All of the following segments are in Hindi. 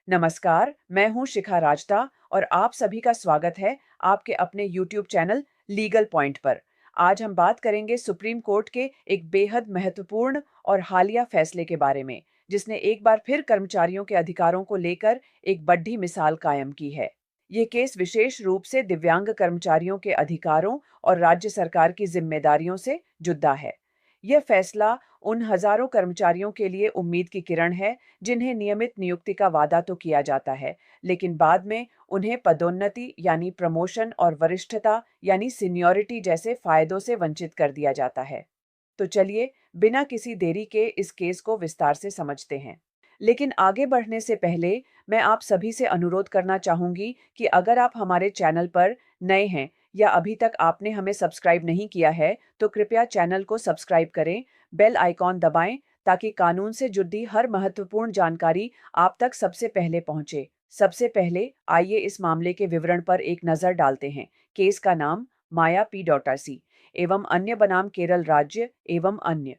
नमस्कार, मैं हूं शिखा राजता और आप सभी का स्वागत है आपके अपने YouTube चैनल लीगल पॉइंट पर। आज हम बात करेंगे सुप्रीम कोर्ट के एक बेहद महत्वपूर्ण और हालिया फैसले के बारे में, जिसने एक बार फिर कर्मचारियों के अधिकारों को लेकर एक बड़ी मिसाल कायम की है। ये केस विशेष रूप से दिव्यांग कर्मचारियों के अधिकारों और राज्य सरकार की जिम्मेदारियों से जुड़ा है। यह फैसला उन हजारों कर्मचारियों के लिए उम्मीद की किरण है जिन्हें नियमित नियुक्ति का वादा तो किया जाता है, लेकिन बाद में उन्हें पदोन्नति यानी प्रमोशन और वरिष्ठता यानी सीनियरिटी जैसे फायदों से वंचित कर दिया जाता है। तो चलिए, बिना किसी देरी के इस केस को विस्तार से समझते हैं। लेकिन आगे बढ़ने से पहले मैं आप सभी से अनुरोध करना चाहूंगी कि अगर आप हमारे चैनल पर नए हैं या अभी तक आपने हमें सब्सक्राइब नहीं किया है, तो कृपया चैनल को सब्सक्राइब करें, बेल आइकॉन दबाएं ताकि कानून से जुड़ी हर महत्वपूर्ण जानकारी आप तक सबसे पहले पहुंचे। सबसे पहले आइए इस मामले के विवरण पर एक नजर डालते हैं। केस का नाम माया पी डॉटरसी एवं अन्य बनाम केरल राज्य एवं अन्य।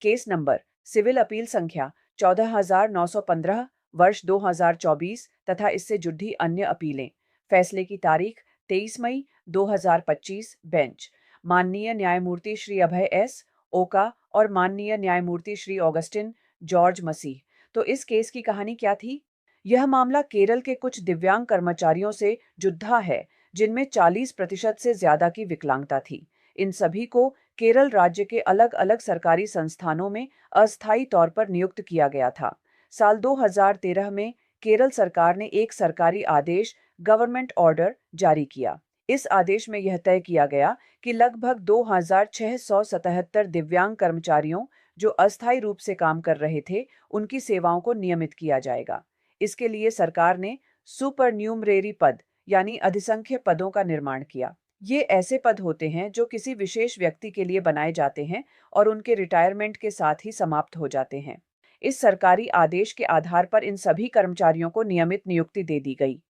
केस नंबर सिविल अपील संख्या 14,915 वर्ष 2024 तथा इससे जुड़ी अन्य अपीलें। फैसले की तारीख 23 मई 2025। बेंच माननीय न्यायमूर्ति श्री अभय एस ओका और माननीय न्यायमूर्ति श्री ऑगस्टिन जॉर्ज मसीह। तो इस केस की कहानी क्या थी? यह मामला केरल के कुछ दिव्यांग कर्मचारियों से जुड़ा है जिनमें 40% से ज्यादा की विकलांगता थी। इन सभी को केरल राज्य के अलग अलग सरकारी संस्थानों में अस्थायी तौर पर नियुक्त किया गया था। साल 2013 में केरल सरकार ने एक सरकारी आदेश गवर्नमेंट ऑर्डर जारी किया। इस आदेश में यह तय किया गया कि लगभग 2,677 दिव्यांग कर्मचारियों जो अस्थायी रूप से काम कर रहे थे, उनकी सेवाओं को नियमित किया जाएगा। इसके लिए सरकार ने सुपरन्यूमरेरी पद यानी अधिसंख्य पदों का निर्माण किया। ये ऐसे पद होते हैं जो किसी विशेष व्यक्ति के लिए बनाए जाते हैं और उनके रिटायरमेंट के साथ ही समाप्त हो जाते हैं। इस सरकारी आदेश के आधार पर इन सभी कर्मचारियों को नियमित नियुक्ति दे दी गई।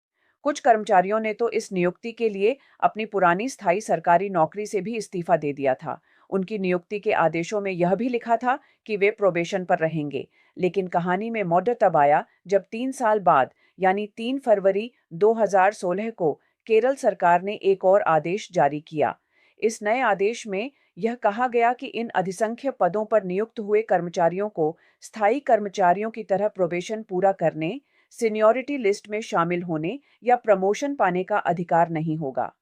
कुछ कर्मचारियों ने तो इस नियुक्ति के लिए अपनी पुरानी स्थायी सरकारी नौकरी से भी इस्तीफा दे दिया था। उनकी नियुक्ति के आदेशों में यह भी लिखा था कि वे प्रोबेशन पर रहेंगे। लेकिन कहानी में मोड़ तब आया जब 3 साल बाद यानी 3 फरवरी 2016 को केरल सरकार ने एक और आदेश जारी किया। इस नए आदेश में यह कहा गया कि इन अधिसंख्य पदों पर नियुक्त हुए कर्मचारियों को स्थायी कर्मचारियों की तरह प्रोबेशन पूरा करने, सीनियरिटी लिस्ट में शामिल होने या प्रमोशन पाने का अधिकार नहीं होगा।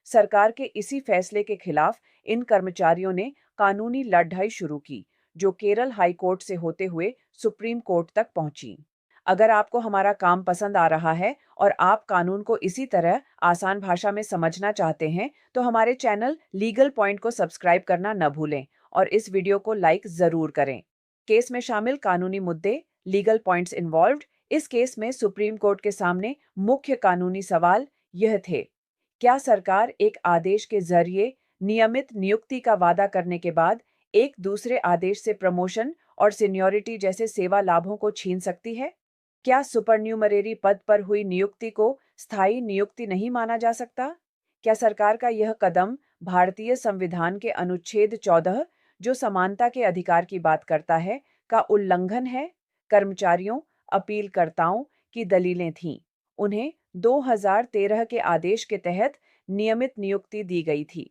सरकार के इसी फैसले के खिलाफ इन कर्मचारियों ने कानूनी लड़ाई शुरू की, जो केरल हाई कोर्ट से होते हुए सुप्रीम कोर्ट तक पहुंची। अगर आपको हमारा काम पसंद आ रहा है और आप कानून को इसी तरह आसान भाषा में समझना चाहते हैं, तो हमारे चैनल लीगल पॉइंट को सब्सक्राइब करना न भूलें और इस वीडियो को लाइक जरूर करें। केस में शामिल कानूनी मुद्दे, लीगल पॉइंट्स इन्वॉल्व्ड। इस केस में सुप्रीम कोर्ट के सामने मुख्य कानूनी सवाल यह थे: क्या सरकार एक आदेश के जरिए नियमित नियुक्ति का वादा करने के बाद एक दूसरे आदेश से प्रमोशन और सीनियरिटी जैसे सेवा लाभों को छीन सकती है? क्या सुपरन्यूमरेरी पद पर हुई नियुक्ति को स्थायी नियुक्ति नहीं माना जा सकता? क्या सरकार का यह कदम भारतीय संविधान के अनुच्छेद 14, जो समानता के अधिकार की बात करता है, का उल्लंघन है? कर्मचारियों, अपीलकर्ताओं की दलीलें थीं। उन्हें 2013 के आदेश के तहत नियमित नियुक्ति दी गई थी।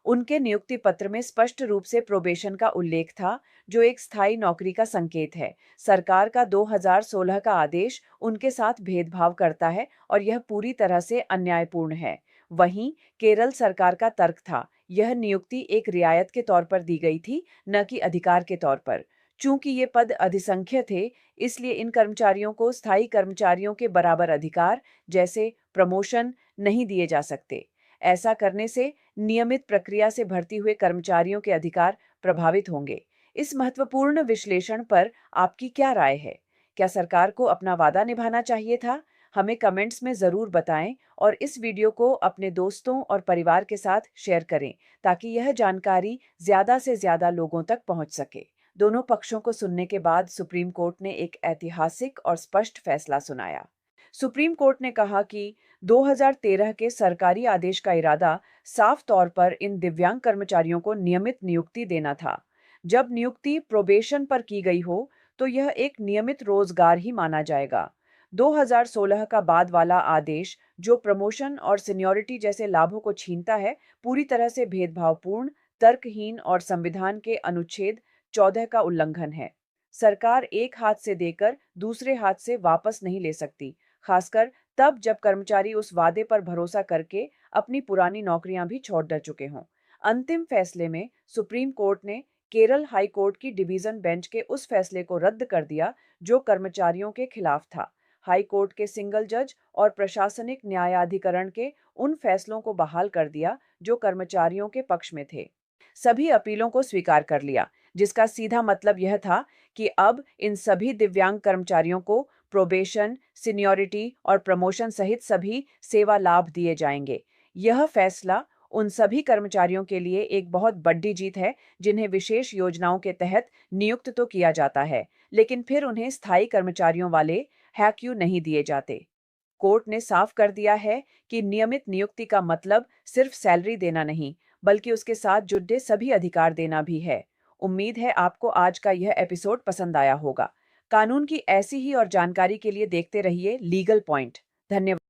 उनके नियुक्ति पत्र में स्पष्ट रूप से प्रोबेशन का उल्लेख था, जो एक स्थायी नौकरी का संकेत है। सरकार का 2016 का आदेश उनके साथ भेदभाव करता है और यह पूरी तरह से अन्यायपूर्ण है। वहीं केरल सरकार का तर्क था, यह नियुक्ति एक रियायत के तौर पर दी गई थी, न कि अधिकार के तौर पर। चूंकि ये पद अधिसंख्य थे, इसलिए इन कर्मचारियों को स्थायी कर्मचारियों के बराबर अधिकार जैसे प्रमोशन नहीं दिए जा सकते। ऐसा करने से नियमित प्रक्रिया से भर्ती हुए कर्मचारियों के अधिकार प्रभावित होंगे। इस महत्वपूर्ण विश्लेषण पर आपकी क्या राय है? क्या सरकार को अपना वादा निभाना चाहिए था? हमें कमेंट्स में जरूर बताएं और इस वीडियो को अपने दोस्तों और परिवार के साथ शेयर करें ताकि यह जानकारी ज्यादा से ज्यादा लोगों तक पहुंच सके। दोनों पक्षों को सुनने के बाद सुप्रीम कोर्ट ने एक ऐतिहासिक और स्पष्ट फैसला सुनाया। सुप्रीम कोर्ट ने कहा कि 2013 के सरकारी आदेश का इरादा साफ तौर पर इन दिव्यांग कर्मचारियों को नियमित नियुक्ति देना था। जब नियुक्ति प्रोबेशन पर की गई हो, तो यह एक नियमित रोजगार ही माना जाएगा। 2016 का बाद वाला आदेश, जो प्रमोशन और सीनियरिटी जैसे लाभों को छीनता है, पूरी तरह से भेदभावपूर्ण, तर्कहीन और संविधान के अनुच्छेद 14 का उल्लंघन है। सरकार एक हाथ से देकर दूसरे हाथ से वापस नहीं ले सकती, खासकर तब जब कर्मचारी उस वादे पर भरोसा करके अपनी पुरानी नौकरियां भी छोड़ दे चुके हों। अंतिम फैसले में सुप्रीम कोर्ट ने केरल हाई कोर्ट की डिवीजन बेंच के उस फैसले को रद्द कर दिया जो कर्मचारियों के खिलाफ था। हाई कोर्ट के सिंगल जज और प्रशासनिक न्यायाधिकरण के उन फैसलों को बहाल कर दिया जो कर्मचारियों के पक्ष में थे। सभी अपीलों को स्वीकार कर लिया, जिसका सीधा मतलब यह था कि अब इन सभी दिव्यांग कर्मचारियों को प्रोबेशन, सीनियरिटी और प्रमोशन सहित सभी सेवा लाभ दिए जाएंगे। यह फैसला उन सभी कर्मचारियों के लिए एक बहुत बड़ी जीत है जिन्हें विशेष योजनाओं के तहत नियुक्त तो किया जाता है, लेकिन फिर उन्हें स्थायी कर्मचारियों वाले हैक्यू नहीं दिए जाते। कोर्ट ने साफ कर दिया है कि नियमित नियुक्ति का मतलब सिर्फ सैलरी देना नहीं, बल्कि उसके साथ जुड़े सभी अधिकार देना भी है। उम्मीद है आपको आज का यह एपिसोड पसंद आया होगा। कानून की ऐसी ही और जानकारी के लिए देखते रहिए लीगल पॉइंट। धन्यवाद।